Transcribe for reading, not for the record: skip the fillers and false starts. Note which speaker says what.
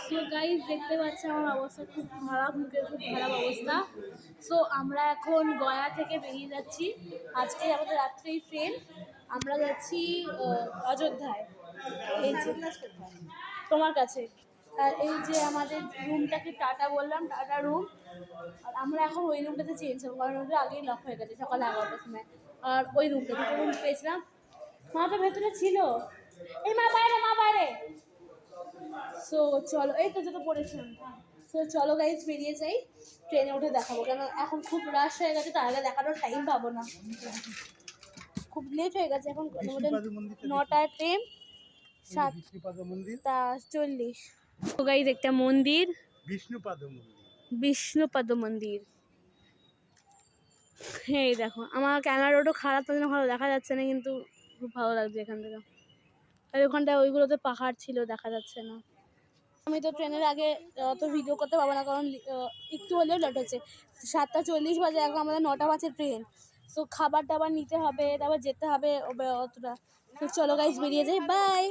Speaker 1: So guys দেখতে পাচ্ছি আমার অবস্থা খুব খারাপ, মুখের খুব খারাপ অবস্থা। সো আমরা এখন গয়া থেকে বেরিয়ে যাচ্ছি। আজকে আমাদের রাত্রেই ট্রেন। আমরা যাচ্ছি অযোধ্যায়। এই যে তোমার কাছে। আর এই যে আমাদের রুমটাকে টাটা বললাম, টাটা রুম। আর আমরা এখন ওই রুমটাতে চেঞ্জ হবো, কারণ ওটা আগেই লক হয়ে গেছে সকাল 11টার সময়। আর ওই রুমটা, দুটো রুম পেয়েছিলাম। মা তো ভেতরে ছিল। এই মা বাইরে, মা বাইরে। সো চলো, এই তো যেটা পড়েছিলাম। সো চলো গাইজ বেরিয়ে যাই, ট্রেনে উঠে দেখাবো, কেন এখন খুব রাশ হয়ে গেছে, তার আগে দেখানোর টাইম পাবো না, খুব লেট হয়ে গেছে। এখন 9টায় ট্রেন, 7:40। তো গাইজ একটা মন্দির, বিষ্ণুপাদ মন্দির। এই দেখো, আমার ক্যামেরা রোডও খারাপ, তার জন্য ভালো দেখা যাচ্ছে না, কিন্তু খুব ভালো লাগছে এখান থেকে। আর ওখানটায় ওইগুলোতে পাহাড় ছিল, দেখা যাচ্ছে না। আমি তো ট্রেনের আগে অত ভিডিও করতে পারবো না, কারণ একটু হলেও লেট হচ্ছে। 7:40 বাজে, এখন আমাদের 9টা বাজে ট্রেন। সো খাবার টাবার নিতে হবে, তারপর যেতে হবে অতটা। তো চলো গাইজ বেরিয়ে যাই, বাই।